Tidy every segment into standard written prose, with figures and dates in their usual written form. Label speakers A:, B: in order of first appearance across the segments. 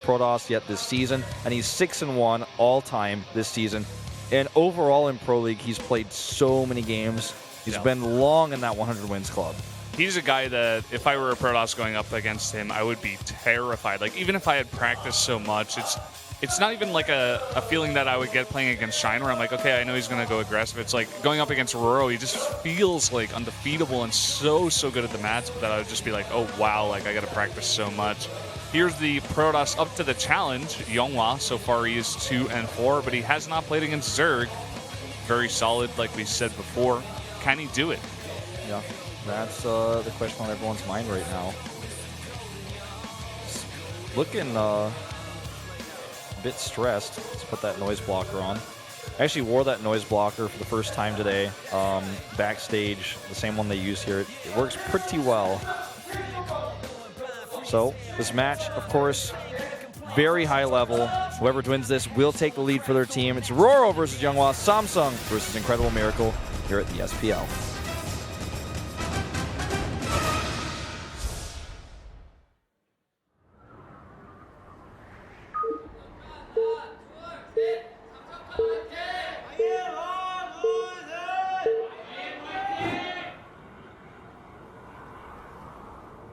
A: Protoss yet this season, and he's 6-1 all-time this season. And overall in Pro League, he's played so many games. He's been long in that 100 wins club.
B: He's a guy that if I were a Protoss going up against him, I would be terrified. Like, even if I had practiced so much, it's not even like a feeling that I would get playing against Shine where I'm like, okay, I know he's going to go aggressive. It's like going up against RorO, he just feels like undefeatable and so good at the mats, but that I would just be like, oh, wow, like I got to practice so much. Here's the Protoss up to the challenge. YongHwa, so far he is 2-4, but he has not played against Zerg. Very solid, like we said before. Can he do it?
A: Yeah, that's the question on everyone's mind right now. Looking a bit stressed. Let's put that noise blocker on. I actually wore that noise blocker for the first time today. Backstage, the same one they use here. It works pretty well. So this match, of course, very high level. Whoever wins this will take the lead for their team. It's RorO versus YongHwa, Samsung versus Incredible Miracle here at the SPL.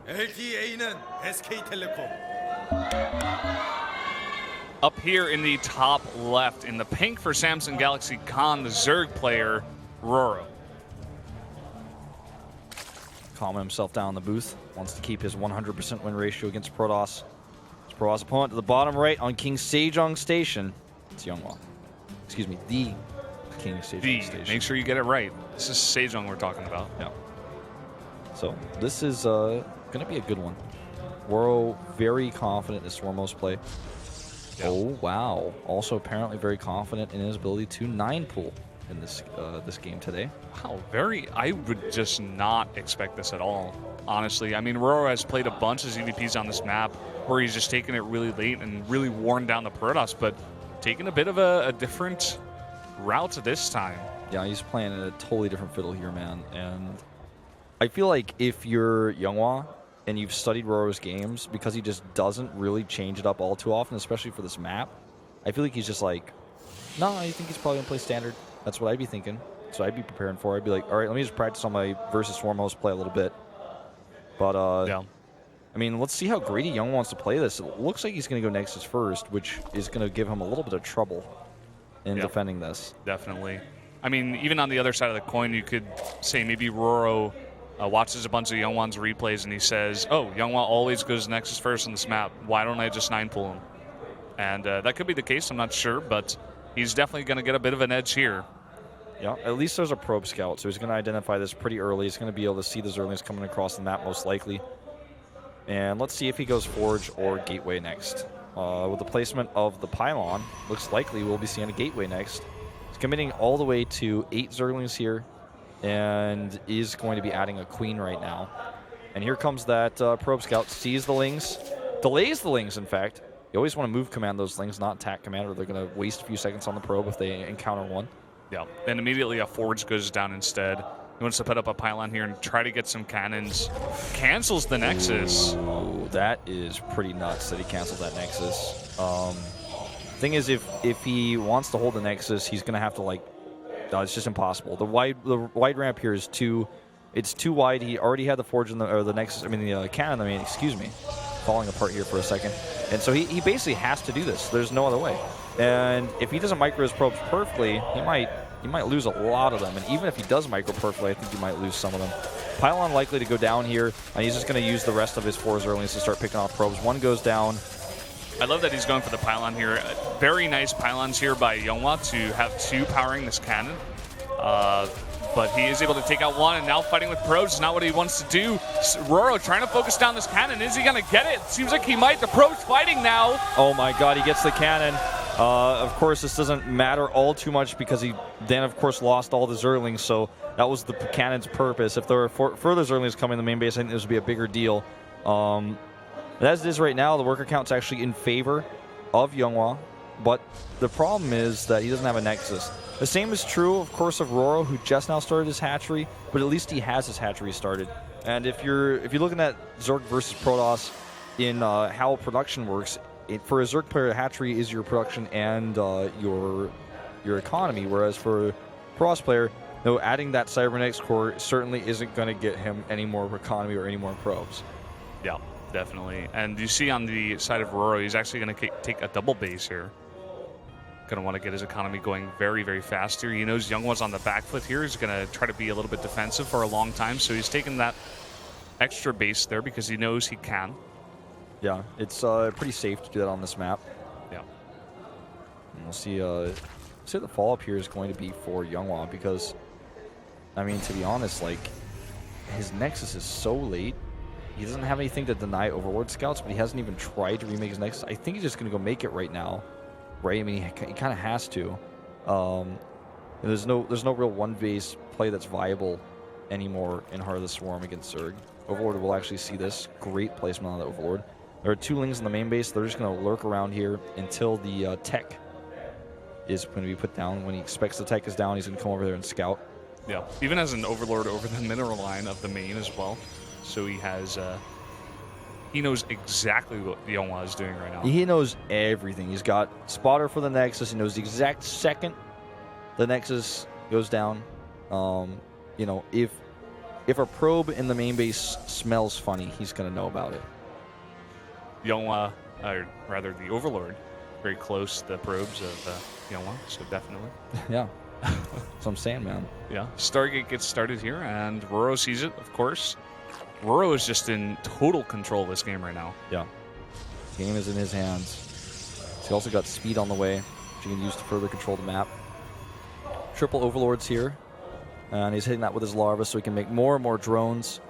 C: LTA는 SK텔레콤.
B: Up here in the top left, in the pink for Samsung Galaxy Khan, the Zerg player, RorO.
A: Calming himself down in the booth. Wants to keep his 100% win ratio against Protoss. His Protoss opponent to the bottom right on King Sejong Station. It's YongHwa. Excuse me, the King Sejong Station.
B: Make sure you get it right. This is Sejong we're talking about.
A: Yeah. So this is going to be a good one. RorO very confident in his Swarmos play. Yeah. Oh, wow. Also apparently very confident in his ability to 9-pull in this game today.
B: Wow, I would just not expect this at all, honestly. I mean, RorO has played a bunch of ZVPs on this map where he's just taken it really late and really worn down the Protoss, but taking a bit of a different route this time.
A: Yeah, he's playing a totally different fiddle here, man. And I feel like if you're YongHwa and you've studied RorO's games, because he just doesn't really change it up all too often, especially for this map, I feel like he's just like, no, I think he's probably going to play standard. That's what I'd be thinking. So I'd be preparing for it. I'd be like, all right, let me just practice on my versus Swarmos play a little bit. But,
B: yeah.
A: I mean, let's see how greedy YongHwa wants to play this. It looks like he's going to go Nexus first, which is going to give him a little bit of trouble in defending this.
B: Definitely. I mean, even on the other side of the coin, you could say maybe RorO watches a bunch of YongHwa's replays and he says, oh, YongHwa always goes Nexus first on this map. Why don't I just 9-pull him? And that could be the case. I'm not sure, but he's definitely going to get a bit of an edge here.
A: Yeah, at least there's a probe scout, so he's going to identify this pretty early. He's going to be able to see the Zerglings coming across the map most likely. And let's see if he goes Forge or Gateway next. With the placement of the pylon, looks likely we'll be seeing a Gateway next. He's committing all the way to 8 Zerglings here, and is going to be adding a Queen right now. And here comes that probe scout, sees the Lings, delays the Lings, in fact. You always want to move command those Lings, not attack command, or they're going to waste a few seconds on the probe if they encounter one.
B: Yeah, and immediately a Forge goes down instead. He wants to put up a pylon here and try to get some cannons. Cancels the Nexus.
A: Ooh, that is pretty nuts that he cancels that Nexus. Thing is, if he wants to hold the Nexus, he's going to have to, like, no, it's just impossible. The wide ramp here is too wide. He already had the Forge in the Nexus. I mean the cannon. I mean, excuse me, falling apart here for a second. And so he basically has to do this. There's no other way. And if he doesn't micro his probes perfectly, he might lose a lot of them. And even if he does micro perfectly, I think he might lose some of them. Pylon likely to go down here, and he's just going to use the rest of his 4 Zerglings to start picking off probes. One goes down.
B: I love that he's going for the pylon here. Very nice pylons here by YongHwa to have 2 powering this cannon. But he is able to take out one, and now fighting with probes is not what he wants to do. RorO trying to focus down this cannon. Is he going to get it? Seems like he might. The probe's fighting now.
A: Oh my god, he gets the cannon. Of course, this doesn't matter all too much because he then, of course, lost all the Zerglings, so that was the cannon's purpose. If there were further Zerglings coming to the main base, I think this would be a bigger deal. As it is right now, the worker count's actually in favor of YongHwa, but the problem is that he doesn't have a Nexus. The same is true, of course, of RorO, who just now started his hatchery, but at least he has his hatchery started. And if you're looking at Zerg versus Protoss in how production works, for a Zerg player, hatchery is your production and your economy, whereas for a Protoss player, no, adding that Cybernetics core certainly isn't going to get him any more economy or any more probes.
B: Yeah, definitely. And you see on the side of RorO, he's actually going to take a double base here. Going to want to get his economy going very, very fast here. He knows YongHwa's on the back foot here. He's going to try to be a little bit defensive for a long time, so he's taking that extra base there because he knows he can.
A: Yeah, it's pretty safe to do that on this map.
B: Yeah.
A: And we'll see. See, the follow-up here is going to be for YongHwa because, I mean, to be honest, like, his Nexus is so late. He doesn't have anything to deny Overlord Scouts, but he hasn't even tried to remake his Nexus. I think he's just going to go make it right now, right? I mean, he kind of has to. There's no real one-base play that's viable anymore in Heart of the Swarm against Zerg. Overlord will actually see this. Great placement on the Overlord. There are 2 Lings in the main base. They're just going to lurk around here until the tech is going to be put down. When he expects the tech is down, he's going to come over there and scout.
B: Yeah, even as an Overlord over the mineral line of the main as well. So he has, he knows exactly what YongHwa is doing right now.
A: He knows everything. He's got spotter for the Nexus. He knows the exact second the Nexus goes down. You know, if a probe in the main base smells funny, he's going to know about it.
B: YongHwa, or rather the Overlord, very close to the probes of YongHwa, so definitely.
A: Yeah, that's what I'm saying, man.
B: Yeah, Stargate gets started here, and RorO sees it, of course. RorO is just in total control of this game right now.
A: Yeah, the game is in his hands. He's also got speed on the way, which he can use to further control the map. Triple Overlords here, and he's hitting that with his larva so he can make more and more drones.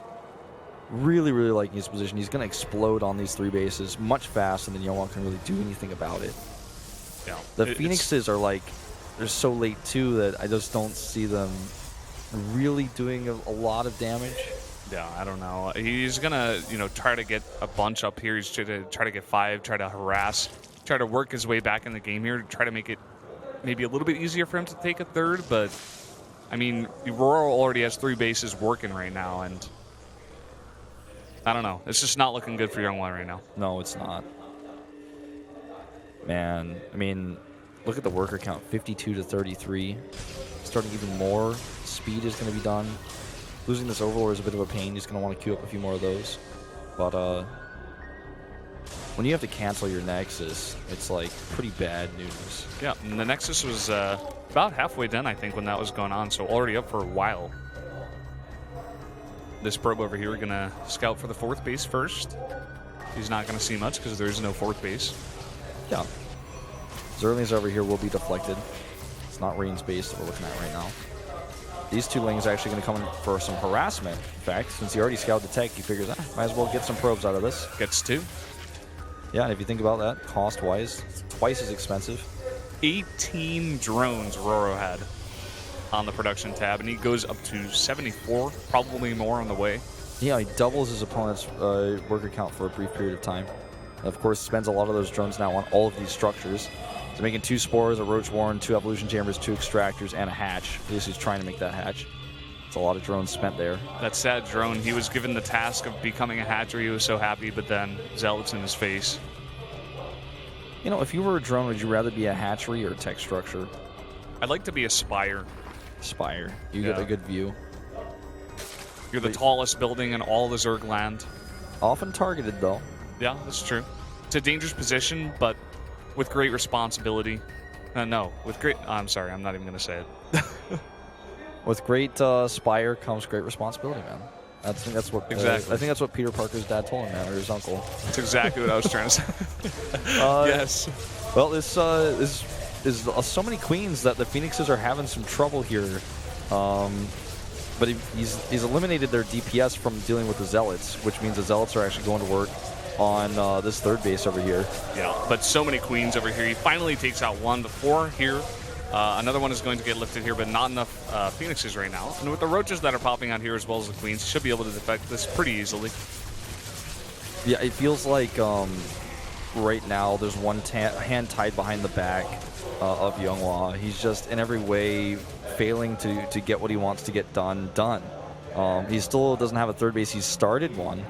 A: Really, really liking his position. He's going to explode on these 3 bases much faster than YongHwa can really do anything about it.
B: Yeah,
A: the Phoenixes are like, they're so late too that I just don't see them really doing a lot of damage.
B: Yeah, I don't know. He's gonna, try to get a bunch up here. He's try to get 5, try to harass, try to work his way back in the game here, try to make it maybe a little bit easier for him to take a 3rd. But I mean, RorO already has 3 bases working right now, and I don't know. It's just not looking good for YongHwa right now.
A: No, it's not. Man, I mean, look at the worker count, 52 to 33. Starting even more speed is going to be done. Losing this Overlord is a bit of a pain. He's going to want to queue up a few more of those. But when you have to cancel your Nexus, it's like pretty bad news.
B: Yeah, and the Nexus was about halfway done, I think, when that was going on, so already up for a while. This probe over here, we're going to scout for the 4th base first. He's not going to see much because there is no 4th base.
A: Yeah. Zerlings over here will be deflected. It's not range base that we're looking at right now. These 2 Lings are actually going to come in for some harassment. In fact, since he already scouted the tech, he figures, might as well get some probes out of this.
B: Gets 2.
A: Yeah, and if you think about that, cost-wise, it's twice as expensive.
B: 18 drones RorO had on the production tab, and he goes up to 74, probably more on the way.
A: Yeah, he doubles his opponent's worker count for a brief period of time. Of course, spends a lot of those drones now on all of these structures. He's making 2 spores, a roach warren, 2 evolution chambers, 2 extractors, and a hatch. He's just trying to make that hatch. It's a lot of drones spent there.
B: That sad drone, he was given the task of becoming a hatchery. He was so happy, but then Zealots in his face.
A: You know, if you were a drone, would you rather be a hatchery or a tech structure?
B: I'd like to be a spire.
A: Spire. You get a good view.
B: You're the tallest building in all the Zerg land.
A: Often targeted, though.
B: Yeah, that's true. It's a dangerous position, but with great responsibility. No, with great... I'm sorry, I'm not even going to say it.
A: With great spire comes great responsibility, man. I think that's what
B: exactly.
A: I think that's what Peter Parker's dad told him, man, or his uncle.
B: That's exactly what I was trying to say. Yes.
A: Well, this is so many queens that the Phoenixes are having some trouble here. But he's eliminated their DPS from dealing with the Zealots, which means the Zealots are actually going to work on this 3rd base over here.
B: Yeah, but so many queens over here. He finally takes out 1. The 4 here. Another one is going to get lifted here, but not enough Phoenixes right now. And with the roaches that are popping out here as well as the queens, he should be able to defect this pretty easily.
A: Yeah, it feels like right now there's one hand tied behind the back of YongHwa. He's just in every way failing to get what he wants to get done. He still doesn't have a 3rd base. He's started one.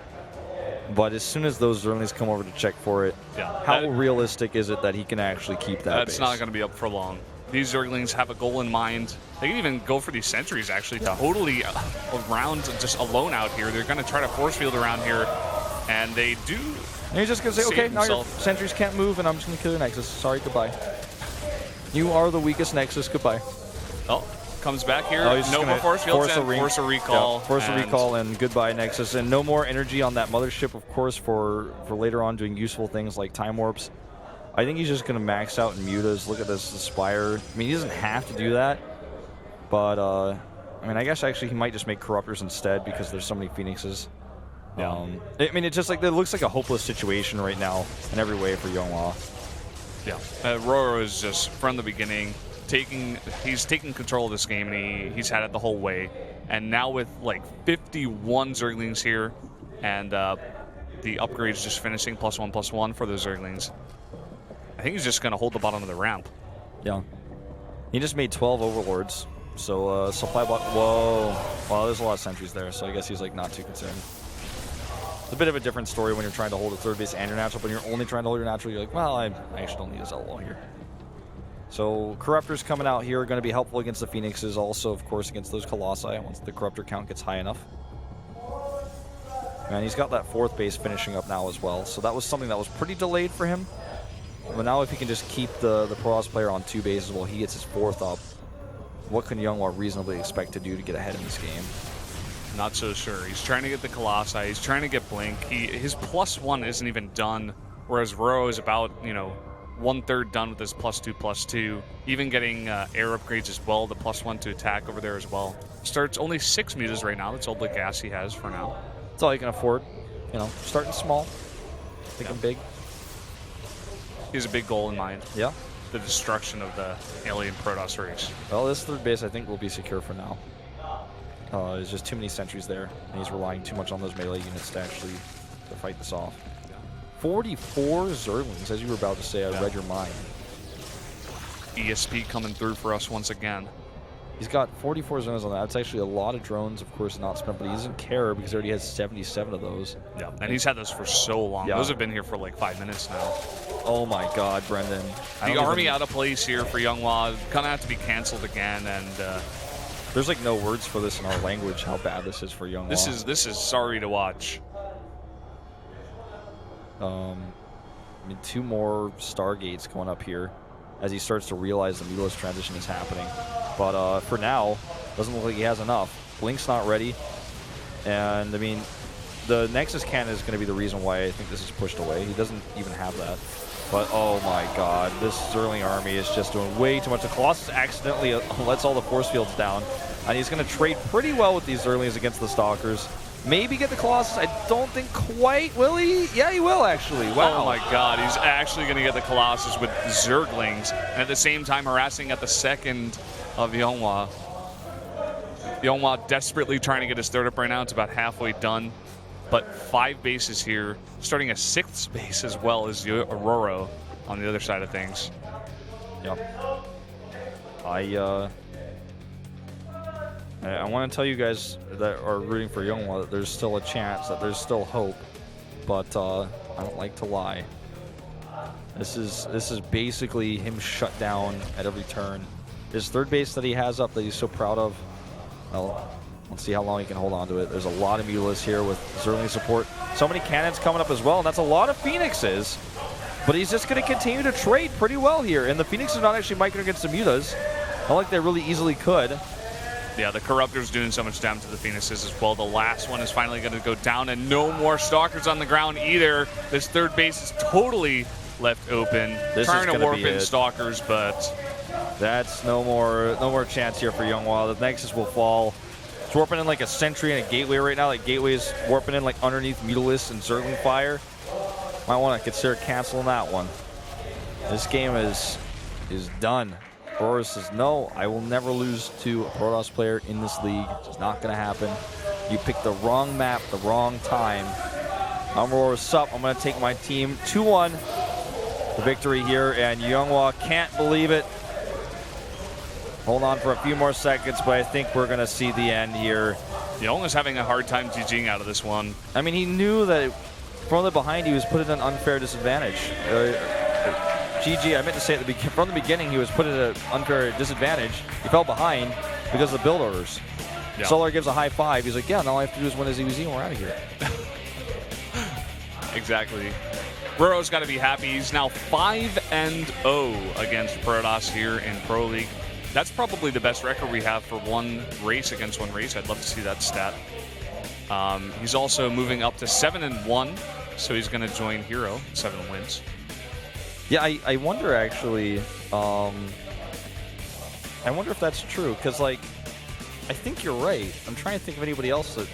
A: But as soon as those Zerlings come over to check for it, how realistic is it that he can actually keep that
B: That's
A: base?
B: not going to be up for long. These Zerglings have a goal in mind. They can even go for these sentries, actually, totally around, just alone out here. They're going to try to force field around here, and they do.
A: And you're just going to say, okay, now your sentries can't move, and I'm just going to kill your Nexus. Sorry, goodbye. You are the weakest Nexus. Goodbye.
B: Oh, comes back here.
A: Oh,
B: no more force fields and force a recall.
A: Yeah, force a recall and goodbye Nexus. And no more energy on that mothership, of course, for later on doing useful things like time warps. I think he's just going to max out in mutas. Look at this Spire. I mean, he doesn't have to do that. But, I mean, I guess actually he might just make Corruptors instead because there's so many Phoenixes.
B: Yeah.
A: I mean, it's just like, it looks like a hopeless situation right now in every way for YongHwa.
B: Yeah. RorO is just, from the beginning, he's taking control of this game, and he's had it the whole way. And now with, like, 51 Zerglings here, and the upgrades just finishing +1/+1 for those Zerglings, I think he's just going to hold the bottom of the ramp.
A: Yeah. He just made 12 Overlords. So, supply block. Whoa. Well, there's a lot of sentries there, so I guess he's, like, not too concerned. It's a bit of a different story when you're trying to hold a third base and your natural, but when you're only trying to hold your natural, you're like, well, I actually don't need a Zell Wall here. So, Corruptors coming out here are going to be helpful against the Phoenixes, also, of course, against those Colossi once the Corruptor count gets high enough. And he's got that fourth base finishing up now as well, so that was something that was pretty delayed for him. But now if he can just keep the Protoss player on 2 bases while he gets his fourth up, what can YongHwa reasonably expect to do to get ahead in this game?
B: Not so sure. He's trying to get the Colossi. He's trying to get Blink. His +1 isn't even done, whereas RorO is about, 1/3 done with his +2/+2. Even getting air upgrades as well, the +1 to attack over there as well. Starts only 6 mutas right now. That's all the gas he has for now.
A: That's all you can afford. Starting small, thinking big.
B: He has a big goal in mind.
A: Yeah.
B: The destruction of the alien Protoss race.
A: Well, this third base I think will be secure for now. There's just too many sentries there, and he's relying too much on those melee units to actually fight this off. 44 Zerglings, as you were about to say. I read your mind.
B: ESP coming through for us once again.
A: He's got 44 Zerglings on that. That's actually a lot of drones, of course, not spent, but he doesn't care because he already has 77 of those.
B: Yeah, and he's had those for so long.
A: Yeah.
B: Those have been here for like 5 minutes now.
A: Oh my God, Brendan.
B: The army out of place here for YongHwa. Gonna have to be canceled again, and
A: there's like no words for this in our language. How bad this is for YongHwa.
B: This is sorry to watch.
A: I mean, 2 more Stargates going up here as he starts to realize the Mutalisk transition is happening. But for now, doesn't look like he has enough. Blink's not ready, and I mean, the Nexus cannon is going to be the reason why I think this is pushed away. He doesn't even have that. But oh my God, this Zerling army is just doing way too much. The Colossus accidentally lets all the force fields down, and he's going to trade pretty well with these Zerlings against the Stalkers. Maybe get the Colossus. I don't think quite. Will he? Yeah, he will actually. Wow.
B: Oh my God, he's actually going to get the Colossus with Zerglings, and at the same time harassing at the second of YongHwa. YongHwa desperately trying to get his third up right now. It's about halfway done, but 5 bases here, starting a 6th base as well as RorO on the other side of things.
A: Yep. I want to tell you guys that are rooting for YongHwa that there's still a chance, that there's still hope, but I don't like to lie. This is basically him shut down at every turn. His third base that he has up that he's so proud of, well, let's see how long he can hold on to it. There's a lot of Mutalisks here with Zerling support. So many cannons coming up as well, and that's a lot of Phoenixes. But he's just going to continue to trade pretty well here, and the Phoenix are not actually microing against the Mutas. Not like they really easily could.
B: Yeah, the Corruptor's doing so much damage to the Phoenixes as well. The last one is finally going to go down, and no more Stalkers on the ground either. This third base is totally left open. Trying to warp in Stalkers, but
A: that's no more chance here for YongHwa. The Nexus will fall. It's warping in like a sentry and a gateway right now. Like gateway is warping in like underneath Mutalisks and Zergling fire. Might want to consider canceling that one. This game is done. RorO says, no, I will never lose to a Protoss player in this league. It's not going to happen. You picked the wrong map, the wrong time. I'm RorO Sup. I'm going to take my team 2-1. The victory here, and YongHwa can't believe it. Hold on for a few more seconds, but I think we're going to see the end here.
B: YongHwa's having a hard time GGing out of this one.
A: I mean, he knew that from the behind, he was put at an unfair disadvantage. GG, I meant to say from the beginning, he was put at an unfair disadvantage. He fell behind because of the build orders.
B: Yeah.
A: Solar gives a high five. He's like, yeah, and all I have to do is win his EVZ and we're out of here.
B: Exactly. RorO's got to be happy. He's now 5-0 against Protoss here in Pro League. That's probably the best record we have for one race against one race. I'd love to see that stat. He's also moving up to 7-1, so he's going to join Hero, 7 wins.
A: Yeah, I wonder actually. I wonder if that's true because, like, I think you're right. I'm trying to think of anybody else that